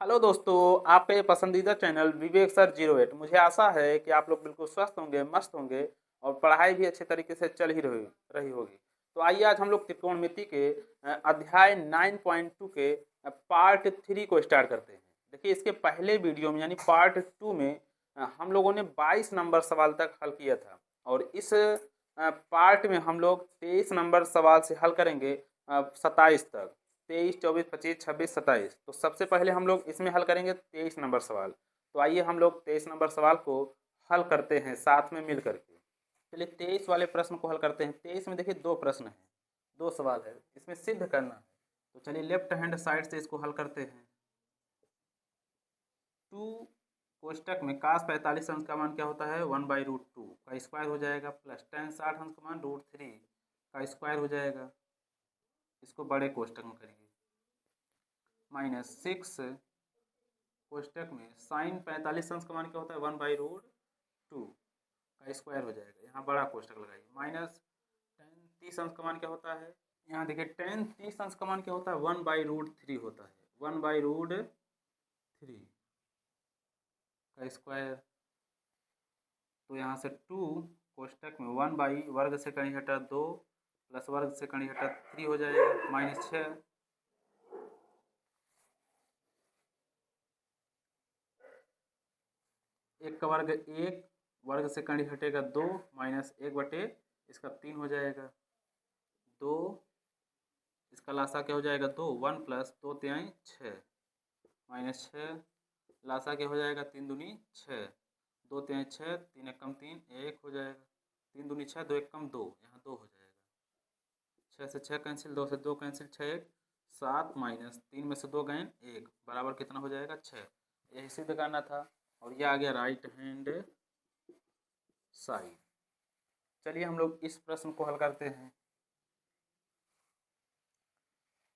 Hello दोस्तों, आपके पसंदीदा चैनल विवेक सर 08। मुझे आशा है कि आप लोग बिल्कुल स्वस्थ होंगे, मस्त होंगे और पढ़ाई भी अच्छे तरीके से चल ही रही होगी। तो आइए आज हम लोग त्रिकोणमिति के अध्याय 9.2 के पार्ट 3 को स्टार्ट करते हैं। देखिए, इसके पहले वीडियो में यानी पार्ट 2 में हम लोगों ने 22 नंबर सवाल तक हल किया था और इस पार्ट में हम लोग 23 नंबर सवाल से हल करेंगे 27 तक। 23, 24, 25, 26, 27। तो सबसे पहले हम लोग इसमें हल करेंगे 23 नंबर सवाल। तो आइए हम लोग 23 नंबर सवाल को हल करते हैं साथ में मिल करके। चलिए 23 वाले प्रश्न को हल करते हैं। 23 में देखिए दो प्रश्न हैं, दो सवाल है, इसमें सिद्ध करना है। तो चलिए लेफ्ट हैंड साइड से इसको हल करते हैं। 2 कोष्टक में cos 45 अंश का मान क्या होता है 1/√2 का स्क्वायर हो जाएगा, प्लस tan 60 अंश का मान √3 का स्क्वायर हो जाएगा। इसको बड़े कोष्टक में करिए। -6 कोष्टक में साइन 45 अंश का मान क्या होता है 1/√2 का स्क्वायर हो जाएगा। यहाँ बड़ा कोष्टक लगाइए। -tan 30 अंश का मान क्या होता है, यहाँ देखिए tan 30 अंश का मान क्या होता है 1/√3 होता है, 1/√3 का स्क्वायर। तो यहाँ से 2 कोष्टक में 1 बाई वर्ग से कहीं हटा 2 प्लस वर्ग से कहीं हटा 3 हो जाएगा, -6 1 का वर्ग 1 वर्ग से कणी हटेगा 2 -1/, इसका 3 हो जाएगा। 2 इसका लासा क्या हो जाएगा 2, 1 प्लस 2 तिहाई 6 -6 लासा क्या हो जाएगा 3 दूनी 6, 2 तिहाई 6, 3 एक कम 3 1 हो जाएगा, 3 दूनी 6, 2 एक कम 2, यहाँ 2 हो जाएगा। 6 से 6 कैंसिल, 2 से 2 कैंसिल, 6 1 7 -3 में से 2 गए 1 बराबर कितना हो जाएगा 6। यही सिद्ध करना था और यह आ गया राइट हैंड साइड। चलिए हम लोग इस प्रश्न को हल करते हैं।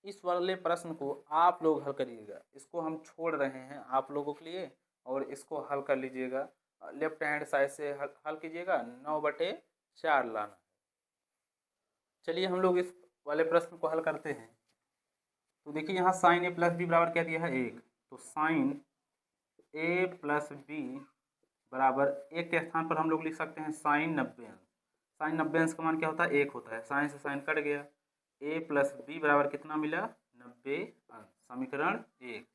इस वाले प्रश्न को आप लोग हल करिएगा, इसको हम छोड़ रहे हैं आप लोगों के लिए और इसको हल कर लीजिएगा। लेफ्ट हैंड साइड से हल कीजिएगा। 9/4 लाना। चलिए हम लोग इस वाले प्रश्न को हल करते हैं। तो देखिए यहाँ साइन ए प्लस बी बराबर क्या दिया है 1, तो साइन ए प्लस बी बराबर 1 के स्थान पर हम लोग लिख सकते हैं साइन 90 अंश। साइन 90 अंश का मान क्या होता है 1 होता है, साइन से साइन कट गया। ए प्लस बी बराबर कितना मिला 90 अंश, समीकरण 1।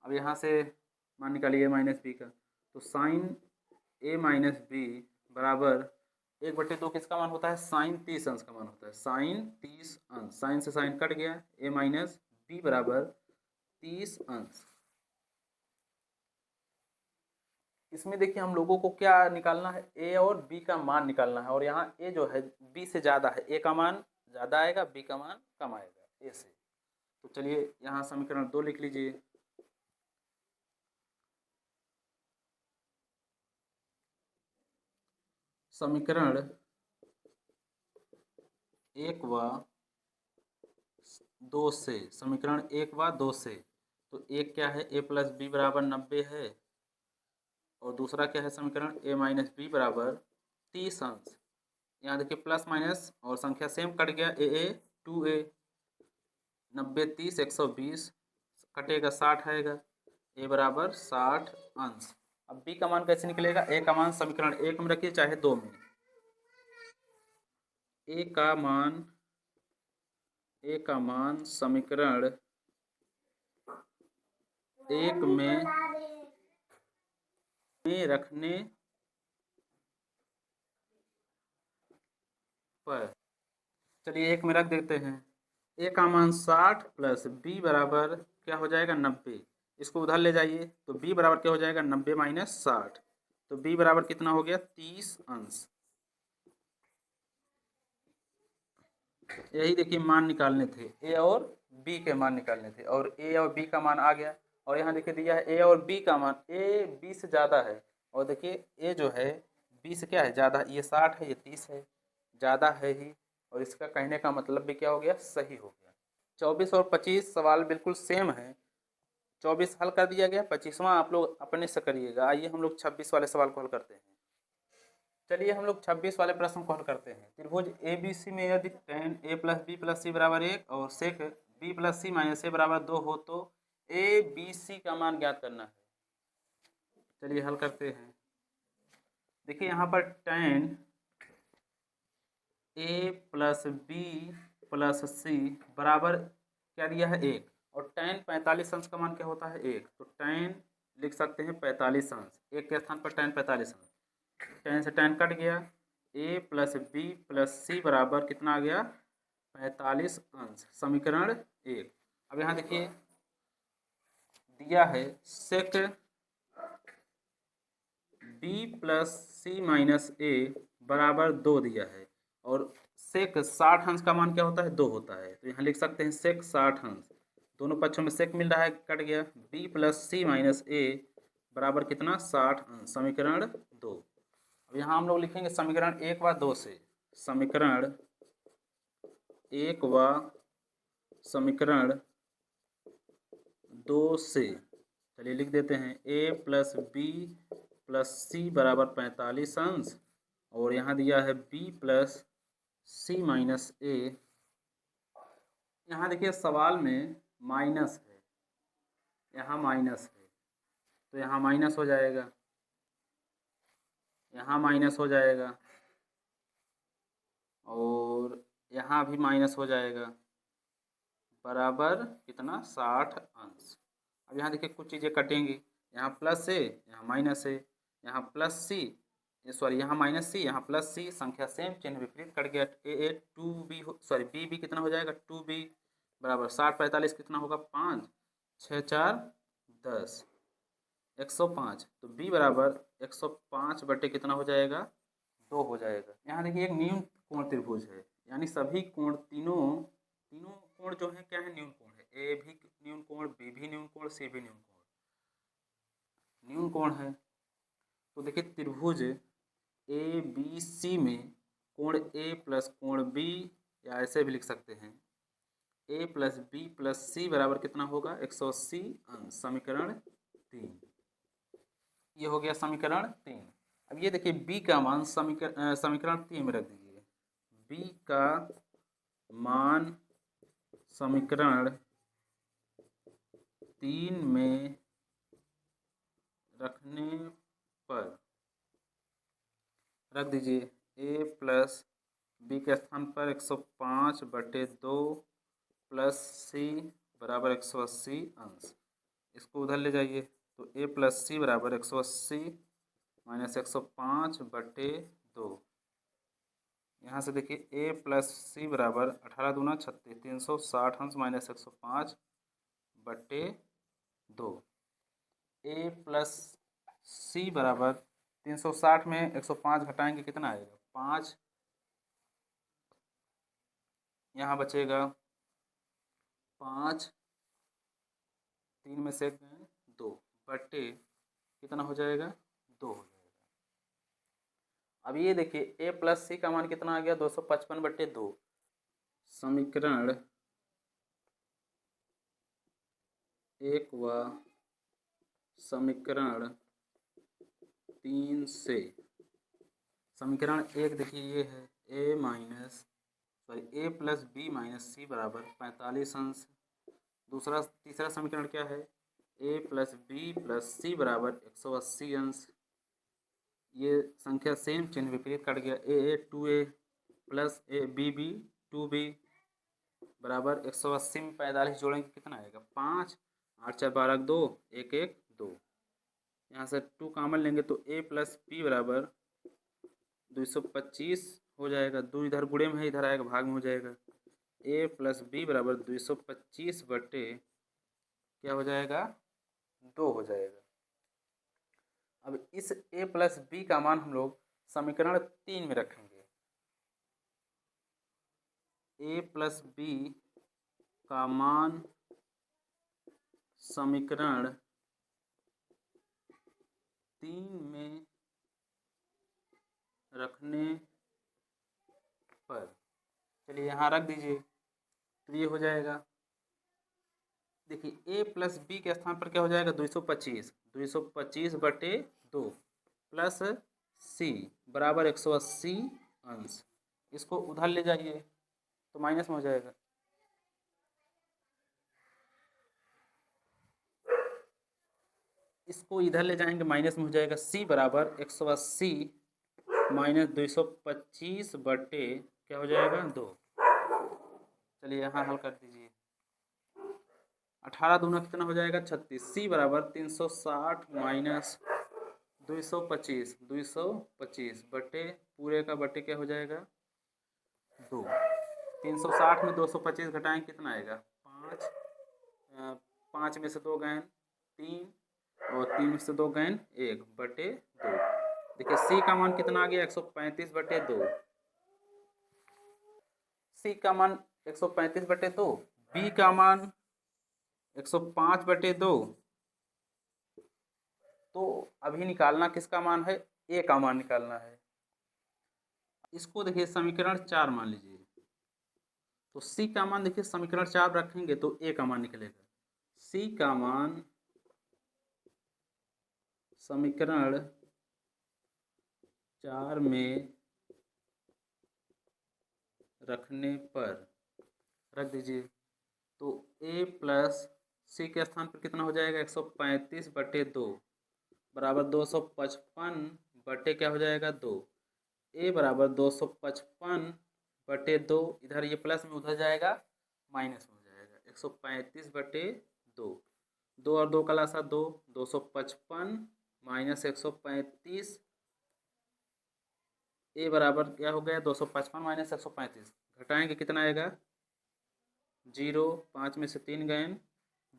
अब यहाँ से मान निकालिए माइनस बी का, तो साइन ए माइनस बी बराबर 1/2 किसका मान होता है साइन 30 अंश का मान होता है, साइन 30 अंश। साइन से साइन कट गया, ए माइनस बी बराबर 30 अंश। इसमें देखिए हम लोगों को क्या निकालना है, ए और बी का मान निकालना है और यहाँ ए जो है बी से ज़्यादा है, ए का मान ज़्यादा आएगा, बी का मान कम आएगा ए से। तो चलिए यहाँ समीकरण 2 लिख लीजिए। समीकरण 1 व 2 से, समीकरण 1 व 2 से, तो एक क्या है ए प्लस बी बराबर 90 है और दूसरा क्या है समीकरण ए माइनस बी बराबर 30 अंश। यहाँ देखिए प्लस माइनस और संख्या सेम कट गया, ए 2a 90 30 120 कटेगा 60 आएगा, ए बराबर 60 अंश। अब बी का मान कैसे निकलेगा, ए का मान समीकरण 1 में रखिए चाहे 2 में। ए का मान समीकरण 1 में रखने पर, चलिए 1 में रख देते हैं। ए का मान 60 प्लस बी बराबर क्या हो जाएगा 90, इसको उधर ले जाइए तो बी बराबर क्या हो जाएगा 90 माइनस 60, तो बी बराबर कितना हो गया 30 अंश। यही देखिए मान निकालने थे, ए और बी के मान निकालने थे और ए और बी का मान आ गया। और यहाँ देखिए दिया है ए और बी का मान, ए बी से ज़्यादा है और देखिए ए जो है बी से क्या है ज़्यादा, ये 60 है ये 30 है, ज़्यादा है ही, और इसका कहने का मतलब भी क्या हो गया सही हो गया। 24 और 25 सवाल बिल्कुल सेम है, 24 हल कर दिया गया, 25वां आप लोग अपने से करिएगा। आइए हम लोग 26 वाले सवाल को हल करते हैं। चलिए हम लोग 26 वाले प्रश्न को हल करते हैं। त्रिभुज ए बी सी में यदि tan a plus B plus C बराबर 1 और sec b plus C minus A बराबर 2 हो तो ए बी सी का मान ज्ञात करना है। चलिए हल करते हैं। देखिए यहाँ पर tan ए प्लस बी प्लस सी बराबर क्या दिया है 1, और tan 45 अंश का मान क्या होता है 1, तो tan लिख सकते हैं 45 अंश, 1 के स्थान पर tan 45 अंश, tan से tan कट गया, a plus B plus C बराबर कितना आ गया 45 अंश, समीकरण 1। अब यहाँ देखिए दिया है सेक b plus C minus A बराबर 2 दिया है, और सेक 60 अंश का मान क्या होता है 2 होता है, तो यहाँ लिख सकते हैं सेक 60 अंश, दोनों पक्षों में सेक मिल रहा है कट गया, b plus C minus A बराबर कितना 60 अंश, समीकरण 2। अब यहाँ हम लोग लिखेंगे समीकरण 1 व 2 से, समीकरण 1 व समीकरण 2 से, चलिए लिख देते हैं a plus B plus C बराबर 45 अंश, और यहाँ दिया है b प्लस सी माइनस ए। यहाँ देखिए सवाल में माइनस है, यहाँ माइनस है, तो यहाँ माइनस हो जाएगा, यहाँ माइनस हो जाएगा, और यहाँ भी माइनस हो जाएगा, बराबर कितना 60 अंश। अब यहाँ देखिए कुछ चीज़ें कटेंगी, यहाँ प्लस है, यहाँ माइनस है, यहाँ प्लस सी, सॉरी यहाँ माइनस सी, यहाँ प्लस सी, संख्या सेम चिन्ह विपरीत कट गया, ए 2b सॉरी बी कितना हो जाएगा 2b बराबर 60 45 कितना होगा 5 6 4 10 105, तो b बराबर 105 बटे कितना हो जाएगा 2 हो जाएगा। यहाँ देखिए एक न्यून कोण त्रिभुज है, यानी सभी कोण तीनों कोण जो है क्या है न्यून कोण है, ए भी न्यून कोण, बी भी न्यून कोण, सी भी न्यून कोण है। तो देखिए त्रिभुज ए बी सी में कोण ए प्लस कोण बी, या ऐसे भी लिख सकते हैं ए प्लस बी प्लस सी बराबर कितना होगा 180 अंश, समीकरण 3। ये हो गया समीकरण 3। अब ये देखिए b का मान समीकरण 3 में रख दीजिए, b का मान समीकरण 3 में रखने पर रख दीजिए a प्लस बी के स्थान पर 105 बटे 2 प्लस सी बराबर 180 अंश, इसको उधर ले जाइए, तो a प्लस सी बराबर 180 माइनस 105 बटे 2, यहाँ से देखिए a प्लस सी बराबर 18 दूना 36 360 अंश माइनस 105 बटे 2, a प्लस सी बराबर 360 में 105 घटाएंगे कितना आएगा 5, यहाँ बचेगा 5, 3 में से 2 बटे कितना हो जाएगा 2 हो जाएगा। अब ये देखिए a प्लस सी का मान कितना आ गया 255 बटे 2, समीकरण 1 व समीकरण 3 से, समीकरण 1 देखिए ये है a प्लस बी माइनस सी बराबर 45 अंश, तीसरा समीकरण क्या है a plus B plus C बराबर 180 अंश, ये संख्या सेम चिन्ह विपरीत कट गया, a 2a plus b 2b बराबर 180 में 45 जोड़ेंगे कितना आएगा 5 8 4 12 2 1 1 2, यहाँ से 2 कॉमन लेंगे तो a प्लस बी बराबर 225 हो जाएगा, 2 इधर गुणे में है इधर आएगा भाग में हो जाएगा, a प्लस बी बराबर 225 बटे क्या हो जाएगा 2 हो जाएगा। अब इस a प्लस बी का मान हम लोग समीकरण 3 में रखेंगे, a प्लस बी का मान समीकरण 3 में रखने पर, चलिए यहाँ रख दीजिए, तो ये हो जाएगा, देखिए a प्लस बी के स्थान पर क्या हो जाएगा 225 बटे 2 प्लस सी बराबर 180 अंश, इसको उधर ले जाइए तो माइनस में हो जाएगा, इसको इधर ले जाएंगे माइनस में हो जाएगा c बराबर 180 माइनस 225 बटे क्या हो जाएगा 2। चलिए यहाँ हल कर दीजिए। 18 दूना कितना हो जाएगा 36। c बराबर 360 माइनस 225 बटे पूरे का बटे क्या हो जाएगा 2। 360 में 225 घटाएं कितना आएगा 5। 5 में से 2 गए 3 और 3 में से 2 गए 1 बटे 2। देखिए c का मान कितना आ गया 135 बटे 2। c का मान 135 बटे 2। b का मान 105 बटे 2। तो अभी निकालना किसका मान है a का मान निकालना है। इसको देखिए समीकरण 4 मान लीजिए। तो c का मान देखिए समीकरण 4 रखेंगे तो a का मान निकलेगा। c का मान समीकरण 4 में रखने पर रख दीजिए तो a प्लस c के स्थान पर कितना हो जाएगा 135 बटे 2 बराबर 255 बटे क्या हो जाएगा 2। a बराबर 255 बटे 2। इधर ये प्लस में उधर जाएगा माइनस में हो जाएगा 135 बटे 2। 2 और 2 का लासा 2 255 माइनस 135। a बराबर क्या हो गया 255 माइनस 135 घटाएंगे कितना आएगा 0। 5 में से 3 गए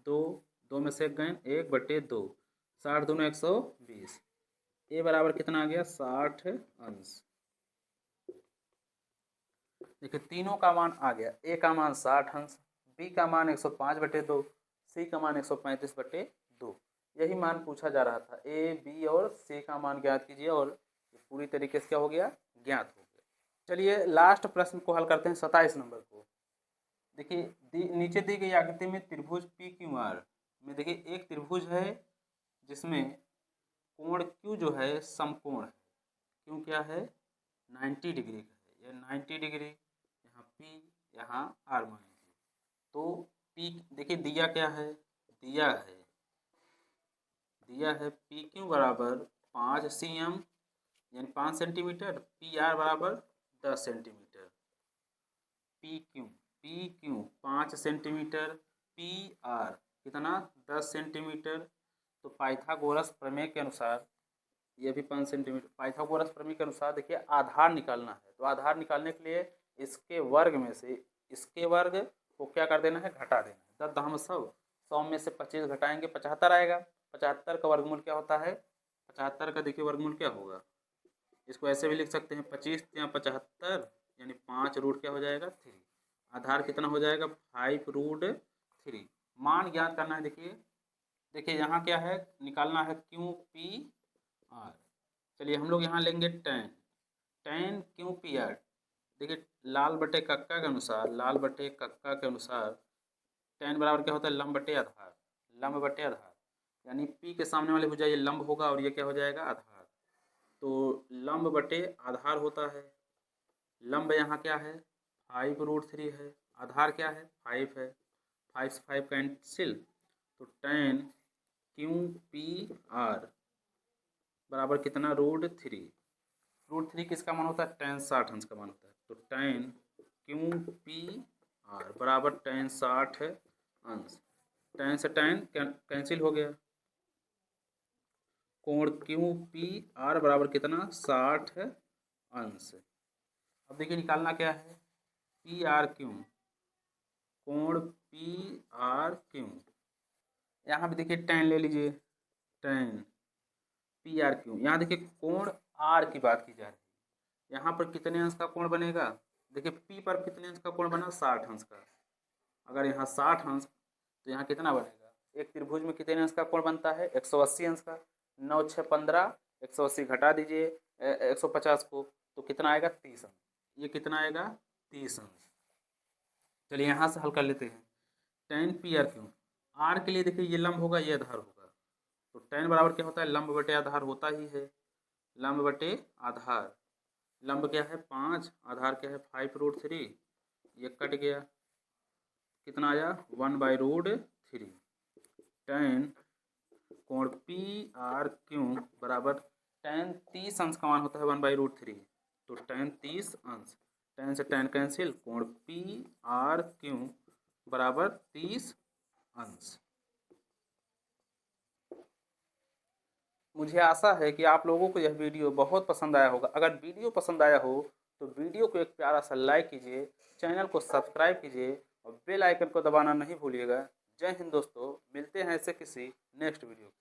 2 2 में से 1 गए 1 बटे 2। 60 दूना 120। a बराबर कितना आ गया 60 अंश। देखिए तीनों का मान आ गया। a का मान 60 अंश, b का मान 105 बटे 2, c का मान 135 बटे 2। यही मान पूछा जा रहा था। a b और c का मान ज्ञात कीजिए और पूरी तरीके से क्या हो गया ज्ञात हो गया। चलिए लास्ट प्रश्न को हल करते हैं 27 नंबर को। देखिए नीचे दी गई आकृति में त्रिभुज पी क्यू आर में देखिए एक त्रिभुज है जिसमें कोण क्यू जो है समकोण है। क्यों क्या है 90 डिग्री का है। यह 90 डिग्री यहाँ पी यहाँ आर मान लीजिए। तो पी देखिए दिया क्या है दिया है पी क्यू बराबर 5 cm यानी 5 सेंटीमीटर। पी आर बराबर 10 centimetre. P Q 5 centimetre, P R कितना 10 सेंटीमीटर। तो पाइथागोरस प्रमेय के अनुसार ये भी 5 सेंटीमीटर। पाइथागोरस प्रमेय के अनुसार देखिए आधार निकालना है। तो आधार निकालने के लिए इसके वर्ग में से इसके वर्ग को क्या कर देना है घटा देना है। 10 दहम 100 में से 25 घटाएंगे 75 आएगा। 75 का वर्गमूल क्या होता है 75 का देखिए वर्गमूल क्या होगा। इसको ऐसे भी लिख सकते हैं 25 या 75 यानी 5 रूट क्या हो जाएगा 3। आधार कितना हो जाएगा 5 रूट 3। मान ज्ञात करना है। देखिए यहाँ क्या है निकालना है क्यू पी आर। चलिए हम लोग यहाँ लेंगे टेन क्यू पी आर। देखिए लाल बटे कक्का के अनुसार टेन बराबर क्या होता है लंब बटे आधार। यानी पी के सामने वाली भुजा ये लंब होगा और ये क्या हो जाएगा आधार। तो लंब बटे आधार होता है। लंब यहाँ क्या है 5 रूट 3 है। आधार क्या है 5 है। 5 से 5 कैंसिल। तो टेन क्यू पी आर बराबर कितना रूट 3। रूट 3 किसका मान होता है टेन 60 अंश का मान होता है। तो टेन क्यू पी आर बराबर टेन 60 अंश। टेन से टेन कैंसिल हो गया। कोण क्यू पी आर बराबर कितना 60 अंश। अब देखिए निकालना क्या है पी आर क्यू। कोण पी आर क्यू यहाँ भी देखिए टेन ले लीजिए टेन पी आर क्यू। यहाँ देखिए कोण आर की बात की जा रही है। यहाँ पर कितने अंश का कोण बनेगा देखिए पी पर कितने अंश का कोण बना 60 अंश का। अगर यहाँ 60 अंश तो यहाँ कितना बनेगा। एक त्रिभुज में कितने अंश का कोण बनता है 180 अंश का। 9 6 15 180 घटा दीजिए 150 को तो कितना आएगा 30 अंश। ये कितना आएगा 30 अंश। चलिए यहाँ से हल कर लेते हैं। Ten P R Q R के लिए देखिए ये लंब होगा ये आधार होगा। तो टेन बराबर क्या होता है लंब बटे आधार होता ही है। लंब बटे आधार लंब क्या है 5 आधार क्या है 5 रूट 3। ये कट गया कितना आया 1 बाई रूट 3। टेन कोण पी आर क्यू बराबर tan 30 अंश का मान होता है 1/√3। तो tan 30 अंश, tan से tan कैंसिल, कोण पी आर क्यू बराबर 30 अंश। मुझे आशा है कि आप लोगों को यह वीडियो बहुत पसंद आया होगा। अगर वीडियो पसंद आया हो तो वीडियो को एक प्यारा सा लाइक कीजिए, चैनल को सब्सक्राइब कीजिए और बेल आइकन को दबाना नहीं भूलिएगा। जय हिंद दोस्तों, मिलते हैं ऐसे किसी नेक्स्ट वीडियो।